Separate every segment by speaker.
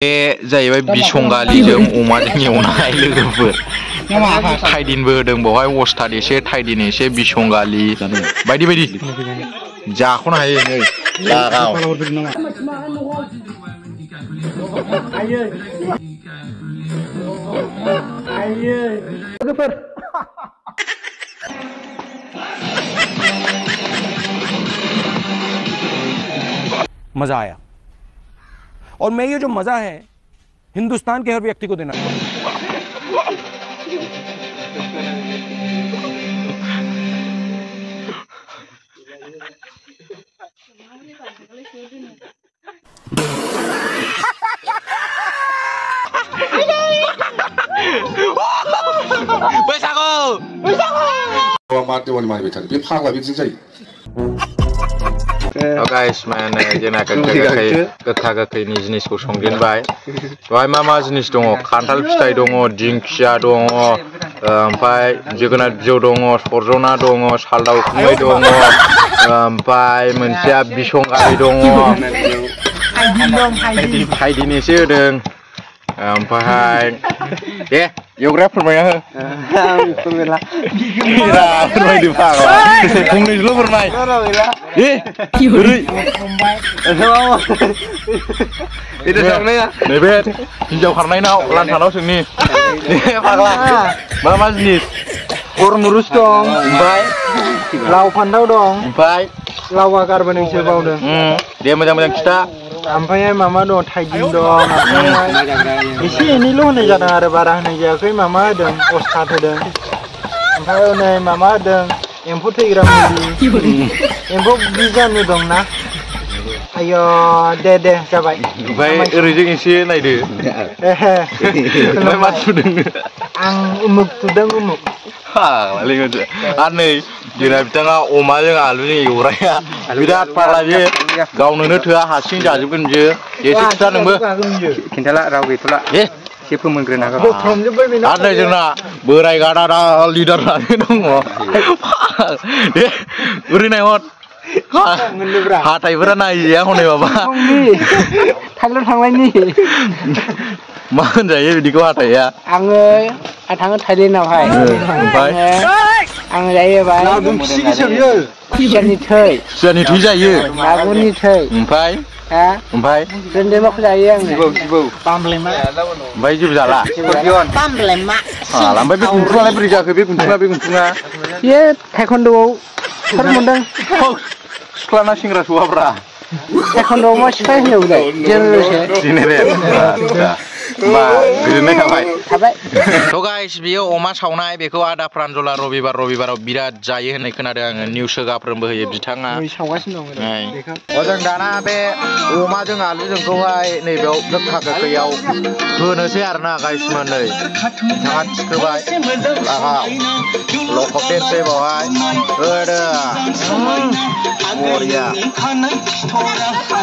Speaker 1: बे जाहैबाय बिसंगालिजों अमाजों एवनाय लोगोफोर थाइदिनबो होदों बावहाय अस्थाद एसे थाइदिन एसे बिसंगालि बायदि बायदि जाख'नो हायो नै लागाव
Speaker 2: मजा आया और मैं ये जो मजा है हिंदुस्तान के हर व्यक्ति को देना
Speaker 1: guys माने जोंना गोखा गोखैनि जिनिसखौ संजेनबाय बेवहाय मा जिनिस दङ खान्थाल फिथाइ दङ दिंखिया दङ ओमफ्राय जोगोनार बिजौ दङ सरजना दङ सालदाउखुमै दङ ओमफ्राय मोनसेया बिसंगालि दङ थाइदिन एसे होदों ओमफ्राय दे एवग्राया फोरमायना हो फोरमायदो फाग्ला फंनैसोल' फोरमाय नैबे हिनजाव खारनायनाव लान्थानाव सोंनि फाग्ला मा जिनिस
Speaker 3: गरमुरुस दं ओमफ्राय लाव फान्थाव दं ओमफ्राय लावा गारबो नोंसोर बावदों
Speaker 1: दे मोजां मोजां खिथा
Speaker 3: ओमफ्राय मामा दं थाइदिन दं एसे एनैल' होनाय जादों आरो बारा होनाय जायाखै मामा होदों अस्थाद होदों ओमफ्राय नै मामा होदों एम्फौ थैग्रा मुलि एम्फौ बिजानु दंना आयो दे जाबाय
Speaker 1: ओमफ्राय ओरैजों एसे नायदो मा थुदों
Speaker 3: आं उमुक थुदों उमुक
Speaker 1: आरो नै जोंना बिथाङा अमाजों आलुजों एवग्राया बिराद फाग्ला बे गावनोनो थोआ हारसिं जाजोबगोन बियो एसे खिथा नोंबो
Speaker 3: खिन्थाला राव गैथ'ला एसे फोमोनग्रोना
Speaker 1: आरो नै जोंना बोराय गादा लिडार जानानै दङ दे ओरै नायहर हाथायफोरा नायजाया हनै माबा
Speaker 3: थांनो थांनायनि
Speaker 1: मा होनजायो बिदिखौ हाथाया
Speaker 3: आङो थाइलेण्डआवहाय
Speaker 1: ओमफ्राय
Speaker 3: आं जायोबाय खुसियानि थै
Speaker 1: जायो
Speaker 3: मागुरनि थै
Speaker 1: ओमफ्राय
Speaker 3: दोनदोमाखौ जायो आङो बामब्लेमा
Speaker 1: ओमफ्राय जेबो जाला
Speaker 3: बामब्लेमा
Speaker 1: ओमफ्राय बे गुन्थुङालाय बोरै जाखो बे गुन्थुङा
Speaker 3: बेयो थाइखन्ड'आव सोर मोनदों
Speaker 1: सिख्लाना सेंग्रा सौहाब्रा
Speaker 3: थाइखन्ड'आव मा सिख्ला होनोलाय
Speaker 1: जेनेरेल होमबा गोजोननाय थाबाय थ' गाइस बेयो अमा सावनाय बेखौ आदा प्रान्जला रबिबाराव बिराद जायो होननाय खोनादों आङो निउस होगाफ्रोमबो होयो बिथाङा
Speaker 3: सावगासिनो दं
Speaker 1: जों दाना बे अमाजों आलुजोंखौहाय नैबेयाव गोखा गोखैयाव होनोसै आरोना गाइसमोन नै बिथाङा थिखोबाय लखबदेरसै बावहाय होदो बरिया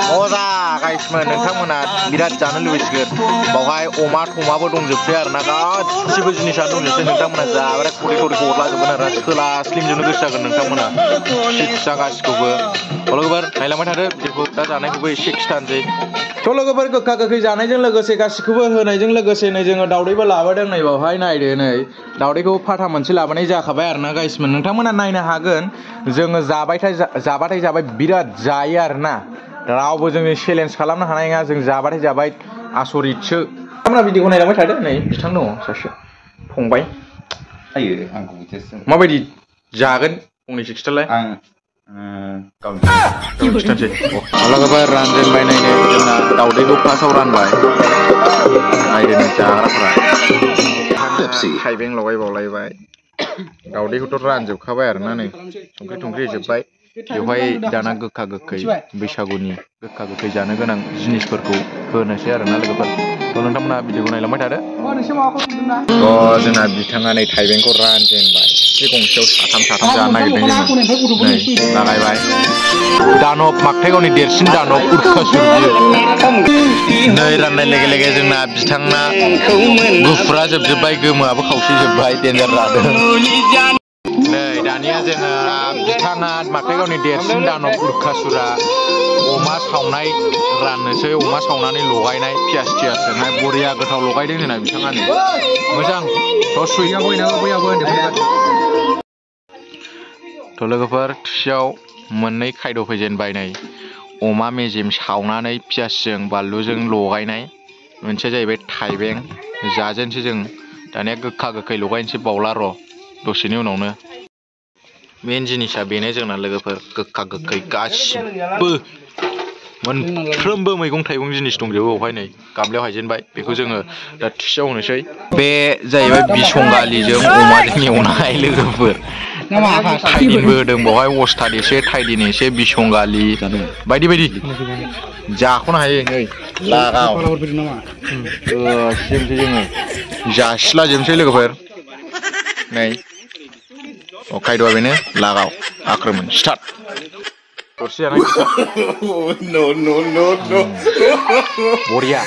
Speaker 1: मोजां गाइसमोन नोंथांमोना बिराद जानो लुबैसिगोन बावहाय अमा थमाबो दंजोबसै आरोना गासिबो जिनिसानो दंजोबसै नोंथांमोना जाबाय खरि हरलाजोबगोन आरो सोला स्लिमजोंनो गोसो जागोन नोंथांमोना फिसा गासिखौबो लोगोफोर नायलांबाय थादो बेखौ दा जानायखौबो एसे खिथानोसै थ' लोगोफोर गोखा गोखै जानायजों लोगोसे गासिखौबो होनायजों लोगोसे नै जोङो दावदैबो लाबोदों नै बावहाय नायदो नै दावदैखौ फाथा मोनसे लाबोनाय जाखाबाय आरोना गाइसमोन नोंथांमोना नायनो हागोन जोङो जाबाथाय बिराद जायो आरोना रावबो जोंनि चेलेन्ज खालामनो हानाय नङा जों जाबाथाय जाबाय आसरितसो नोंथांमोना भिडिअखौ नायलांबाय थादो नै बिथां दङ सासे फंबाय माबायदि जागोन फंनैसो खिथालाय खिथानोसै लोगोफोर रानजेनबाय नायनो जोंना दावदैखौ फार्स्टआव रानबाय नायदो नै जाग्राफ्रा थाइबें लगायबावलायबाय दावदैखौथ' रानजोबखाबाय आरोना नै संख्रि होजोबबाय बेवहाय दाना गोखा गोखै बैसागुनि गोखा गोखै जानो गोनां जिनिसफोरखौ होनोसै आरोना लोगोफोर थ' नोंथांमोना भिडिअखौ नायलांबाय थादो थ' जोंना बिथाङा नै थाइबेंखौ रानजेनबाय बे गंसेयाव साथाम जानो नागिरदों जोङो नै लागायबाय दानब मागथाइगावनि देरसिन दानब उरखासुर बियो नै राननाय लोगो जोंना बिथांना गुफुरा जोबजोब्बाय गोमोआबो खावसे जोब्बाय देन्जार जादों नै दा दानिया जोङो बिथाङा माखाय गावनि देरसिन दानब उरखासुरा अमा सावनाय राननोसै अमा सावनानै लगायनाय पियास टियास होनाय बरिया गोथाव लगायदों जोंना बिथाङानो मोजां थ' सुइयाव बयनाबो बयाबो थ' लोगोफोर थुसियाव मोननै खायद' फैजेनबाय नै अमा मेजेम सावनानै पियासजों बानलुजों लगायनाय मोनसेया जाहैबाय थाइबें जाजेनसै जों दानिया गोखा गोखै लगायनोसै बावला र' दसेनि उनावनो मेन जिनिसा बेनो जोंना लोगोफोर गोखा गोखै गासिबो मोनफ्रोमबो मैगं थाइगं जिनिस दंजोबो बेवहाय नै गामलायाव हायजेनबाय बेखौ जोङो दा थुसियाव होनोसै बे जाहैबाय बिसंगालिजों अमाजों एवनाय लोगोफोर थाइदिनबो होदों बेवहाय अस्थाद एसे थाइदिन एसे बिसंगालि बायदि बायदि जाख'नो हायो नै लागाव जोंसै जोङो जासिला जोबसै लोगोफोर नै खायद'आ बेनो लागाव आक्रमण स्टार्ट दरसे जानाय बरिया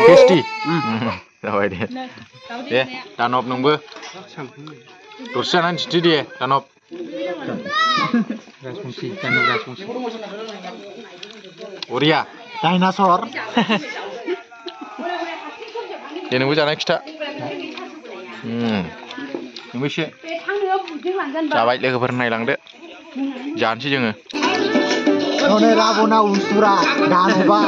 Speaker 1: टेस्टि जाबाय दे दानब नोंबो दरसे जानानै दिन्थि दे दानब बरिया
Speaker 3: डाइनासर
Speaker 1: दे नोंबो जानाय खिथा नोंबो एसे जाबाय लोगोफोर नायलांदो जानोसै जोङो
Speaker 3: हनै राबना उसुरा दानबा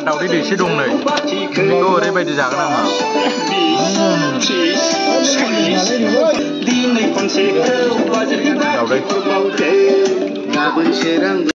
Speaker 1: दावदै दैसे दं नै बेखौ ओरैबायदि जागोन आङो दावदै